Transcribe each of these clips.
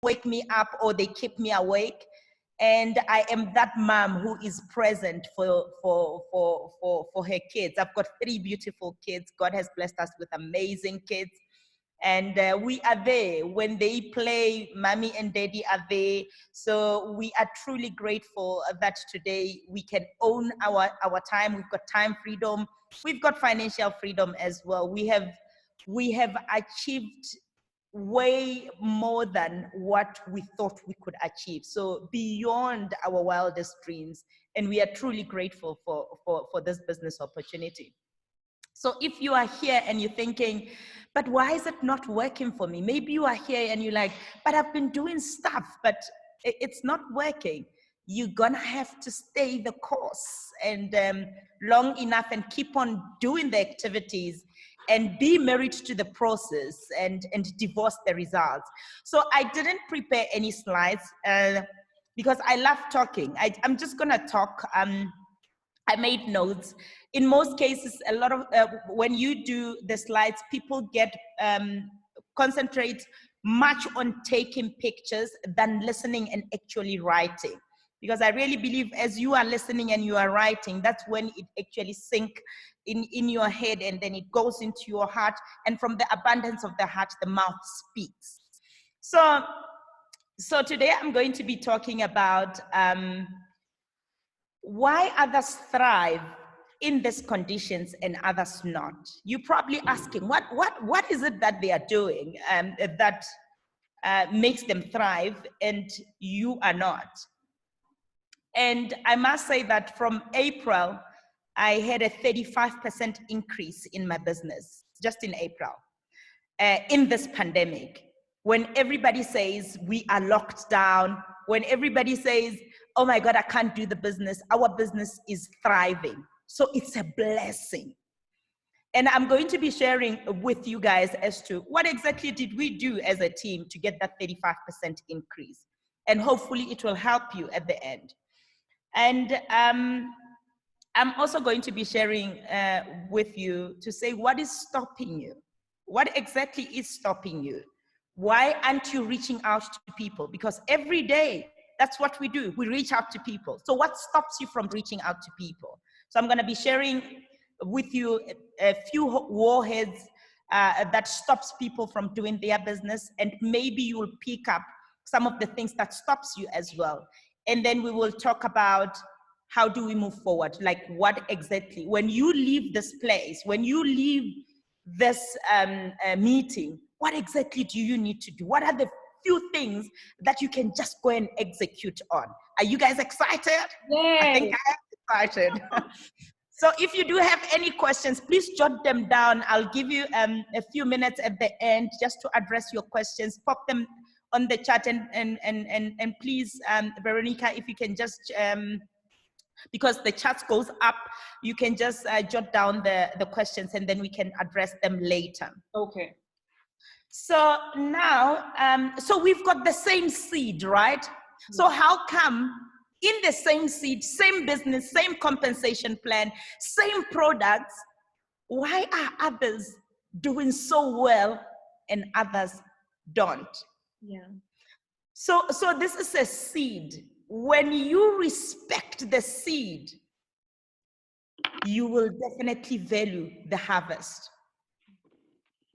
wake me up or they keep me awake. And I am that mom who is present for her kids. I've got 3 beautiful kids. God has blessed us with amazing kids. And we are there. When they play, mommy and daddy are there. So we are truly grateful that today we can own our time. We've got time freedom. We've got financial freedom as well. We have achieved way more than what we thought we could achieve. So beyond our wildest dreams. And we are truly grateful for this business opportunity. So if you are here and you're thinking, but why is it not working for me? Maybe you are here and you're like, but I've been doing stuff, but it's not working. You're gonna have to stay the course and long enough and keep on doing the activities and be married to the process and divorce the results. So I didn't prepare any slides because I love talking. I'm just gonna talk. I made notes. In most cases, a lot of, when you do the slides, people get, concentrate much on taking pictures than listening and actually writing. Because I really believe as you are listening and you are writing, that's when it actually sinks in your head and then it goes into your heart. And from the abundance of the heart, the mouth speaks. So today I'm going to be talking about why others thrive in these conditions and others not. You're probably asking, what is it that they are doing that makes them thrive and you are not? And I must say that from April, I had a 35% increase in my business, just in April, in this pandemic. When everybody says we are locked down, when everybody says, oh my God, I can't do the business, our business is thriving. So it's a blessing. And I'm going to be sharing with you guys as to what exactly did we do as a team to get that 35% increase. And hopefully it will help you at the end. And I'm also going to be sharing with you to say what is stopping you? What exactly is stopping you? Why aren't you reaching out to people? Because every day, that's what we do. We reach out to people. So what stops you from reaching out to people? So I'm going to be sharing with you a few warheads that stops people from doing their business. And maybe you will pick up some of the things that stops you as well. And then we will talk about how do we move forward? Like what exactly, when you leave this place, when you leave this meeting, what exactly do you need to do? What are the few things that you can just go and execute on? Are you guys excited? Yay. I think I am excited. So if you do have any questions, please jot them down. I'll give you a few minutes at the end just to address your questions. Pop them on the chat and please, Veronica, if you can just, because the chat goes up, you can just jot down the questions and then we can address them later. Okay. So now, so we've got the same seed, right? So how come in the same seed, same business, same compensation plan, same products, why are others doing so well and others don't? Yeah. So this is a seed. When you respect the seed, you will definitely value the harvest.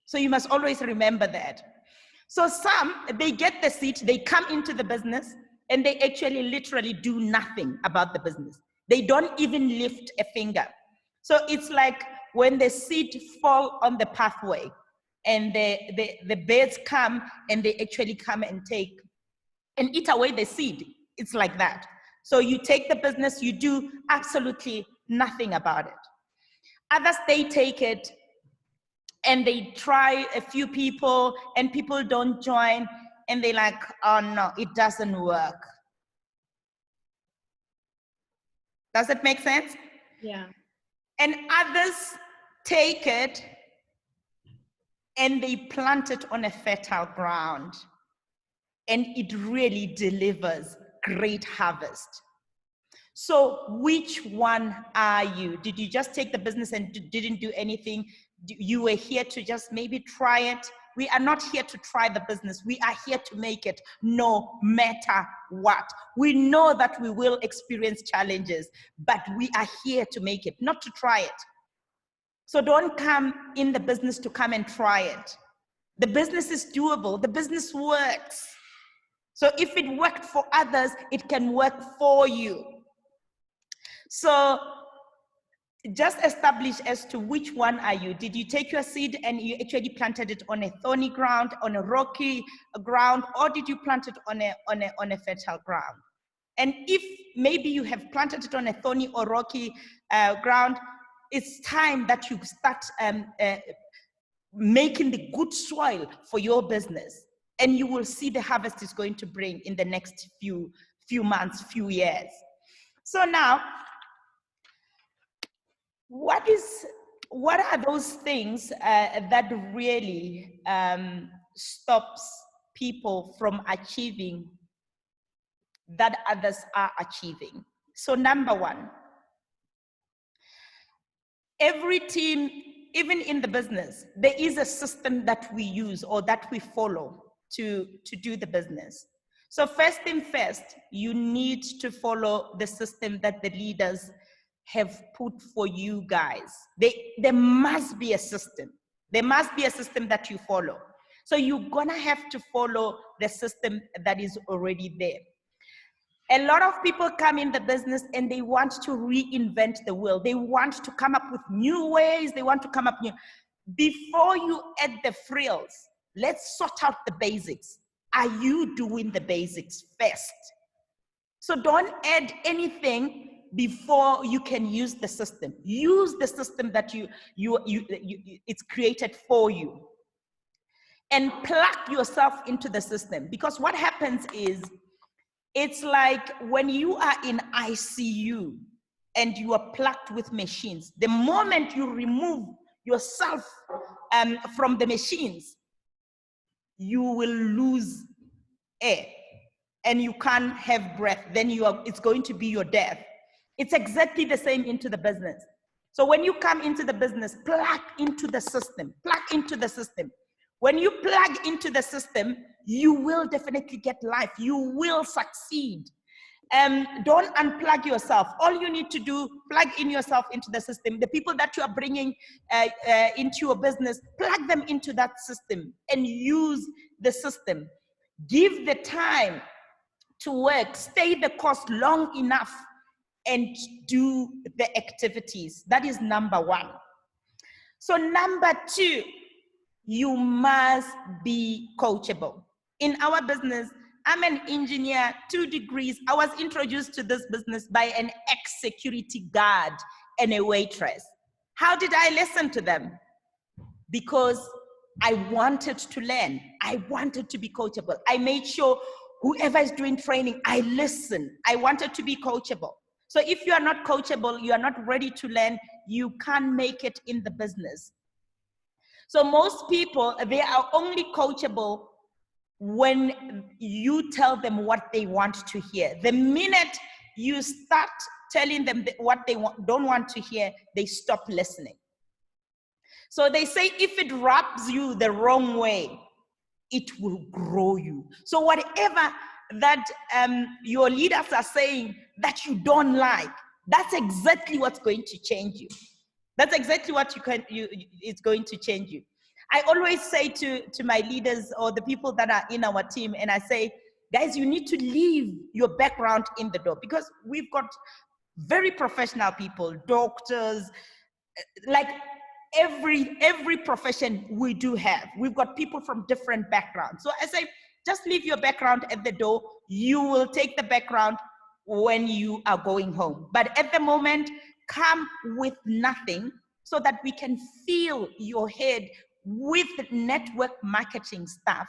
So you must always remember that. So some, they get the seed, they come into the business, and they actually literally do nothing about the business. They don't even lift a finger. So it's like when the seed fall on the pathway, and the birds come, and they actually come and take and eat away the seed. It's like that. So you take the business, you do absolutely nothing about it. Others, they take it, and they try a few people and people don't join and they're like, oh no, it doesn't work. Does it make sense? Yeah. And others take it and they plant it on a fertile ground and it really delivers great harvest. So which one are you? Did you just take the business and didn't do anything? You were here to just maybe try it, We are not here to try the business. We are here to make it no matter what. We know that we will experience challenges, but we are here to make it, not to try it. So don't come in the business to come and try it. The business is doable. The business works. So if it worked for others, it can work for you. So just establish as to which one are you. Did you take your seed and you actually planted it on a thorny ground, on a rocky ground, or did you plant it on a fertile ground? And if maybe you have planted it on a thorny or rocky ground, it's time that you start making the good soil for your business. And you will see the harvest is going to bring in the next few months, few years. So now, what are those things that really stops people from achieving that others are achieving? So number one, every team, even in the business, there is a system that we use or that we follow to do the business. So first thing first, you need to follow the system that the leaders have put for you guys. There must be a system. There must be a system that you follow. So you're gonna have to follow the system that is already there. A lot of people come in the business and they want to reinvent the wheel. They want to come up with new ways. They want to come up new. Before you add the frills, let's sort out the basics. Are you doing the basics first? So don't add anything before you can use the system. Use the system that it's created for you. And plug yourself into the system. Because what happens is, it's like when you are in ICU and you are plugged with machines. The moment you remove yourself from the machines, you will lose air and you can't have breath. Then it's going to be your death. It's exactly the same into the business. So when you come into the business, plug into the system, plug into the system. When you plug into the system, you will definitely get life. You will succeed. Don't unplug yourself. All you need to do, plug in yourself into the system. The people that you are bringing into your business, plug them into that system and use the system. Give the time to work, stay the course long enough and do the activities. That is number one. So number two, you must be coachable. In our business, I'm an engineer, 2 degrees. I was introduced to this business by an ex-security guard and a waitress. How did I listen to them? Because I wanted to learn. I wanted to be coachable. I made sure whoever is doing training, I listen. I wanted to be coachable. So if you are not coachable, you are not ready to learn, you can't make it in the business. So most people, they are only coachable when you tell them what they want to hear. The minute you start telling them what they don't want to hear, they stop listening. So they say if it rubs you the wrong way, it will grow you. So whatever that your leaders are saying that you don't like, that's exactly what's going to change you. That's exactly what it's going to change you. I always say to my leaders or the people that are in our team, and I say, guys, you need to leave your background in the door, because we've got very professional people, doctors, like every profession we do have. We've got people from different backgrounds. So I say, just leave your background at the door. You will take the background when you are going home. But at the moment, come with nothing so that we can fill your head with network marketing stuff,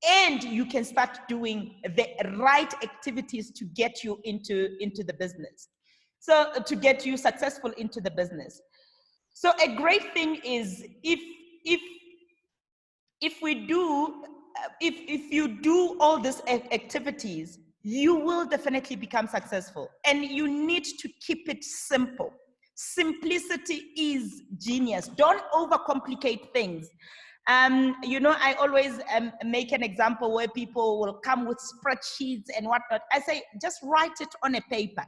and you can start doing the right activities to get you into the business. So to get you successful into the business. So a great thing is if you do all these activities, you will definitely become successful. And you need to keep it simple. Simplicity is genius. Don't overcomplicate things. You know, I always make an example where people will come with spreadsheets and whatnot. I say, just write it on a paper.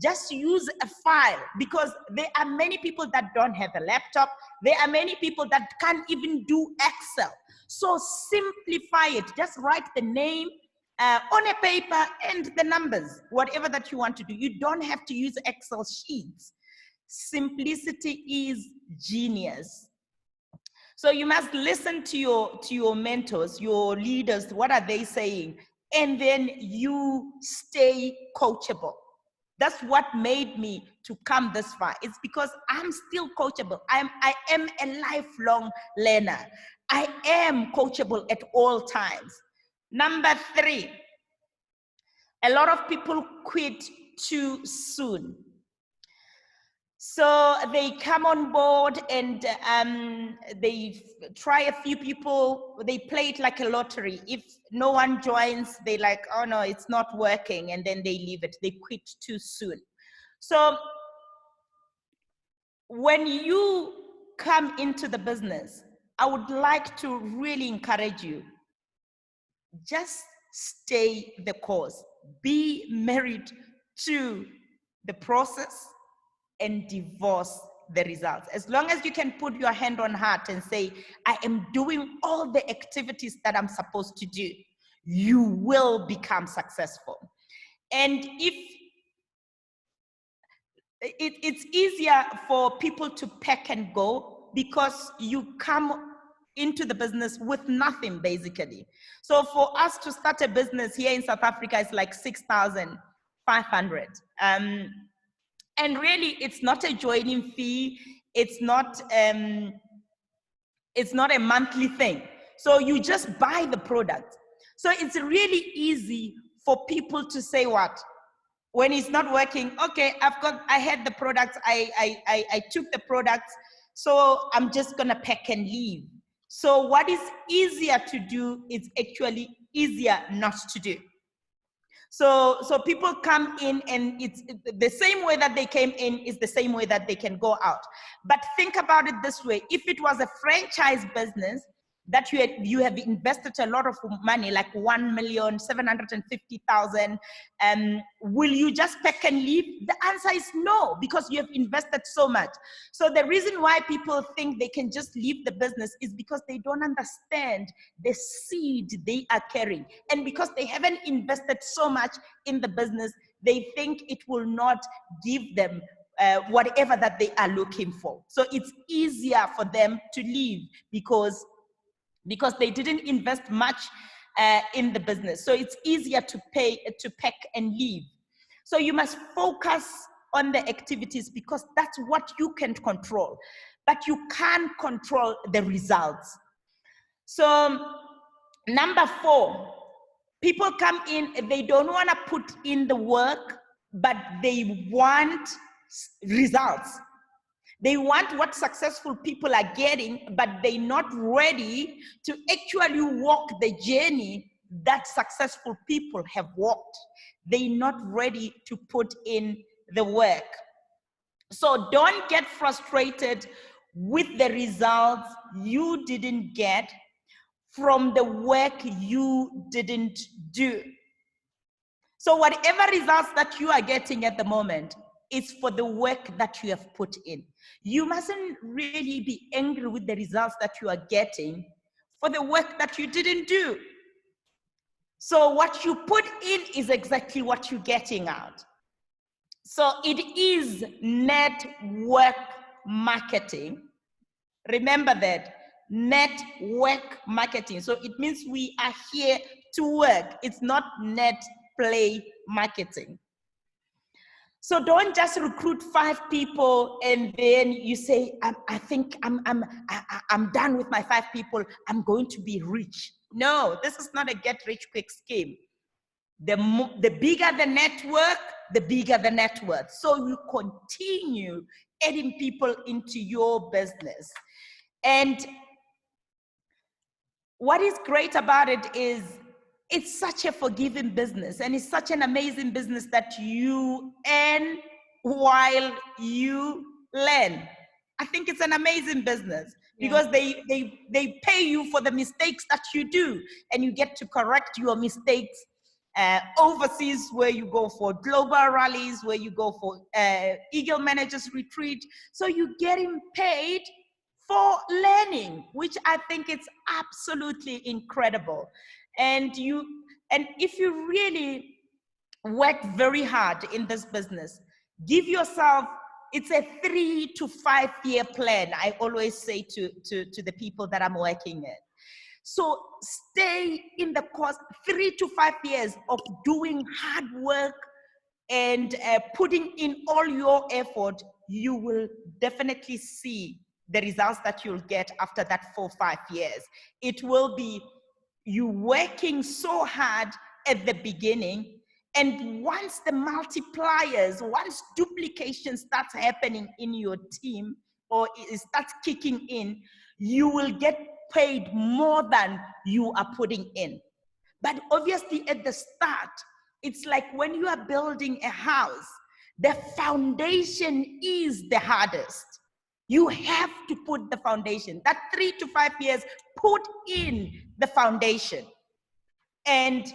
Just use a file, because there are many people that don't have a laptop. There are many people that can't even do Excel. So simplify it. Just write the name on a paper and the numbers, whatever that you want to do. You don't have to use Excel sheets. Simplicity is genius. So you must listen to your mentors, your leaders. What are they saying? And then you stay coachable. That's what made me to come this far. It's because I'm still coachable. I am a lifelong learner. I am coachable at all times. Number 3, a lot of people quit too soon. So they come on board and they try a few people, they play it like a lottery. If no one joins, they like, oh no, it's not working, and then they leave it. They quit too soon. So when you come into the business, I would like to really encourage you, just stay the course. Be married to the process and divorce the results. As long as you can put your hand on heart and say, I am doing all the activities that I'm supposed to do, you will become successful. And if it's easier for people to pack and go, because you come into the business with nothing, basically. So for us to start a business here in South Africa, it's like 6,500. And really, it's not a joining fee. It's not a monthly thing. So you just buy the product. So it's really easy for people to say what? When it's not working, okay, I had the products, I took the products, so I'm just gonna pack and leave. So what is easier to do is actually easier not to do. So people come in, and it's the same way that they came in is the same way that they can go out. But think about it this way: if it was a franchise business that you have invested a lot of money, like 1,750,000, will you just pack and leave? The answer is no, because you have invested so much. So the reason why people think they can just leave the business is because they don't understand the seed they are carrying. And because they haven't invested so much in the business, they think it will not give them whatever that they are looking for. So it's easier for them to leave because they didn't invest much in the business. So it's easier to pack and leave. So you must focus on the activities, because that's what you can control, but you can't control the results. So number 4, people come in, they don't want to put in the work, but they want results. They want what successful people are getting, but they're not ready to actually walk the journey that successful people have walked. They're not ready to put in the work. So don't get frustrated with the results you didn't get from the work you didn't do. So whatever results that you are getting at the moment, it's for the work that you have put in. You mustn't really be angry with the results that you are getting for the work that you didn't do. So what you put in is exactly what you're getting out. So it is network marketing. Remember that, network marketing. So it means we are here to work. It's not net play marketing. So don't just recruit 5 people and then you say, I think I'm done with my 5 people. I'm going to be rich. No, this is not a get rich quick scheme. The bigger the network, the bigger the net worth. So you continue adding people into your business. And what is great about it is it's such a forgiving business, and it's such an amazing business that you earn while you learn. I think it's an amazing business because they pay you for the mistakes that you do, and you get to correct your mistakes overseas, where you go for global rallies, where you go for Eagle Managers Retreat. So you're getting paid for learning, which I think it's absolutely incredible. And if you really work very hard in this business, give yourself, it's a 3 to 5 year plan, I always say to the people that I'm working with. So stay in the course, 3 to 5 years of doing hard work and putting in all your effort. You will definitely see the results that you'll get after that 4 or 5 years. It will be you working so hard at the beginning, and once the multipliers, once duplication starts happening in your team, or it starts kicking in, you will get paid more than you are putting in. But obviously at the start, it's like when you are building a house, the foundation is the hardest. You have to put the foundation. That 3 to 5 years, put in the foundation. And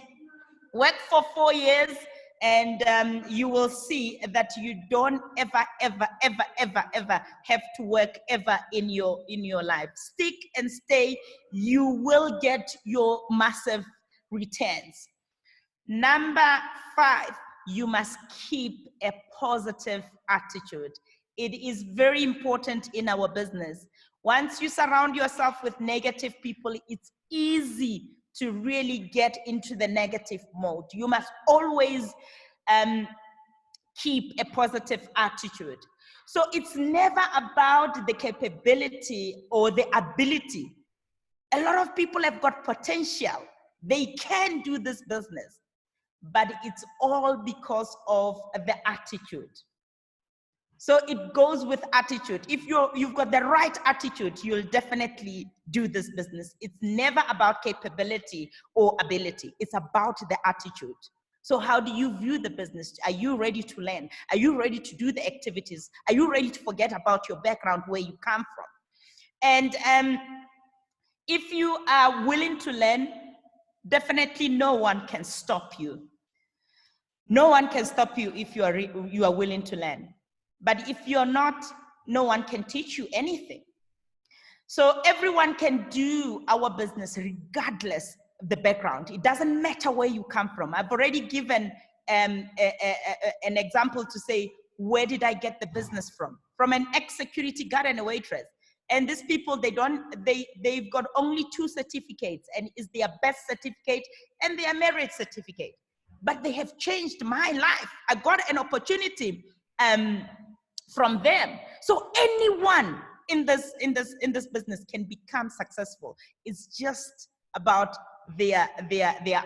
work for 4 years, and you will see that you don't ever have to work ever in your life. Stick and stay, you will get your massive returns. Number 5, you must keep a positive attitude. It is very important in our business. Once you surround yourself with negative people, it's easy to really get into the negative mode. You must always keep a positive attitude. So it's never about the capability or the ability. A lot of people have got potential. They can do this business, but it's all because of the attitude. So it goes with attitude. If you've got the right attitude, you'll definitely do this business. It's never about capability or ability. It's about the attitude. So how do you view the business? Are you ready to learn? Are you ready to do the activities? Are you ready to forget about your background, where you come from? And if you are willing to learn, definitely no one can stop you. No one can stop you if you are willing to learn. But if you're not, no one can teach you anything. So everyone can do our business regardless of the background. It doesn't matter where you come from. I've already given an example to say, where did I get the business from? From an ex-security guard and a waitress. And these people, they've got only 2 certificates, and it's their best certificate and their merit certificate. But they have changed my life. I got an opportunity from them. So anyone in this business can become successful. It's just about their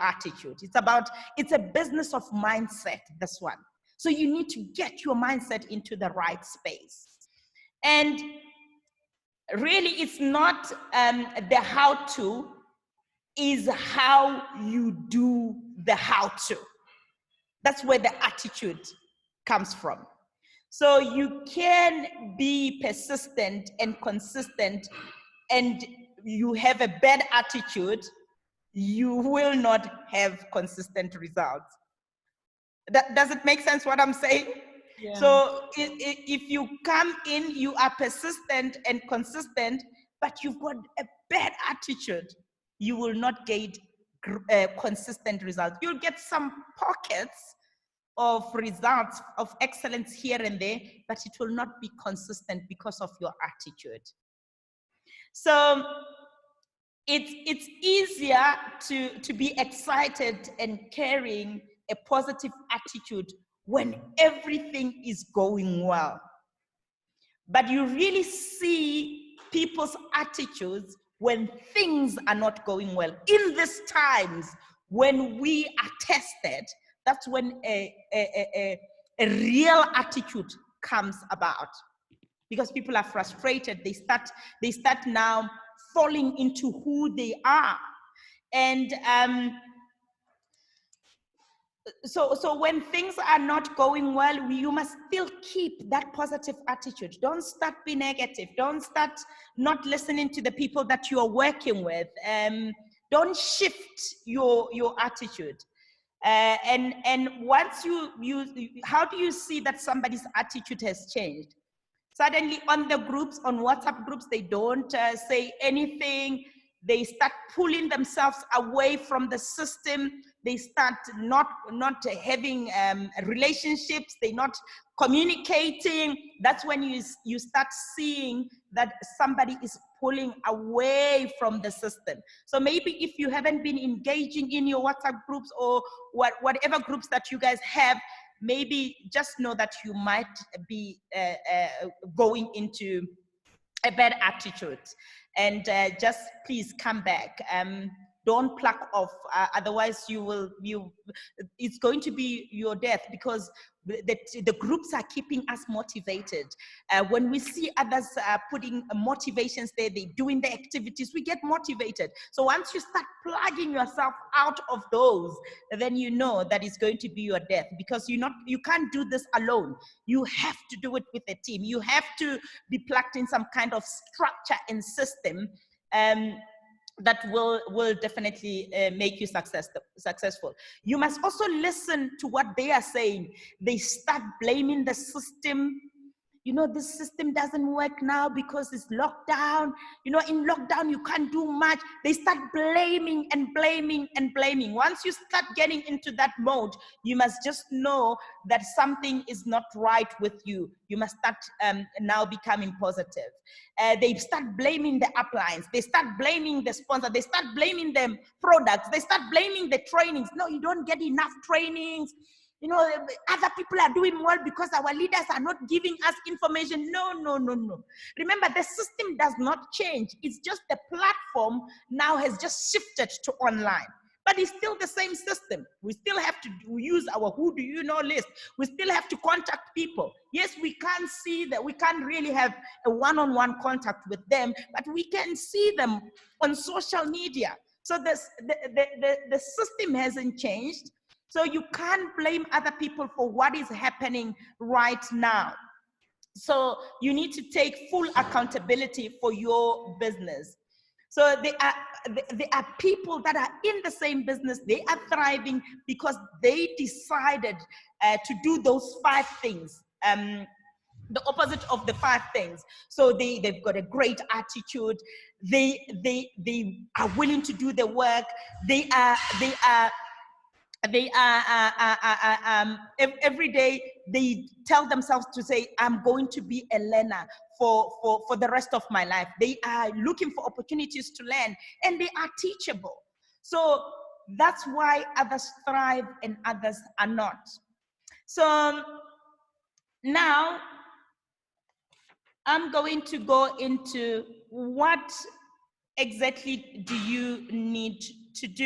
attitude. It's a business of mindset, this one. So you need to get your mindset into the right space. And really, it's not the how-to, is how you do the how-to. That's where the attitude comes from. So you can be persistent and consistent, and you have a bad attitude, you will not have consistent results. Does it make sense what I'm saying? Yeah. So if you come in, you are persistent and consistent, but you've got a bad attitude, you will not get consistent results. You'll get some pockets of results of excellence here and there, but it will not be consistent because of your attitude. So it's easier to be excited and carrying a positive attitude when everything is going well. But you really see people's attitudes when things are not going well. In these times when we are tested, that's when a real attitude comes about, because people are frustrated. They start now falling into who they are. And so when things are not going well, you must still keep that positive attitude. Don't start be negative. Don't start not listening to the people that you are working with. Don't shift your attitude. And once you how do you see that somebody's attitude has changed? Suddenly on the groups, on WhatsApp groups, they don't say anything. They start pulling themselves away from the system. They start not having relationships. They're not communicating. That's when you start seeing that somebody is pulling away from the system. So maybe if you haven't been engaging in your WhatsApp groups or whatever groups that you guys have, maybe just know that you might be going into a bad attitude, and just please come back. Don't pluck off, otherwise it's going to be your death, because the groups are keeping us motivated. When we see others putting motivations there, they're doing the activities, we get motivated. So once you start plugging yourself out of those, then you know that it's going to be your death, because you can't do this alone. You have to do it with a team. You have to be plugged in some kind of structure and system that will definitely make you successful. You must also listen to what they are saying. They start blaming the system. This system doesn't work now because it's lockdown. In lockdown, you can't do much. They start blaming and blaming and blaming. Once you start getting into that mode, you must just know that something is not right with you. You must start now becoming positive. They start blaming the uplines. They start blaming the sponsor. They start blaming them products. They start blaming the trainings. No, you don't get enough trainings. Other people are doing well because our leaders are not giving us information. No. Remember, the system does not change. It's just the platform now has just shifted to online. But it's still the same system. We still have to use our who do you know list. We still have to contact people. Yes, we can't see that. We can't really have a one-on-one contact with them, but we can see them on social media. So the system hasn't changed. So you can't blame other people for what is happening right now. So you need to take full accountability for your business. So there are people that are in the same business. They are thriving because they decided to do those 5 things. The opposite of the 5 things. So they've got a great attitude. They are willing to do the work. They are every day they tell themselves to say, I'm going to be a learner for the rest of my life. They are looking for opportunities to learn, and they are teachable. So that's why others thrive and others are not. So now I'm going to go into what exactly do you need to do.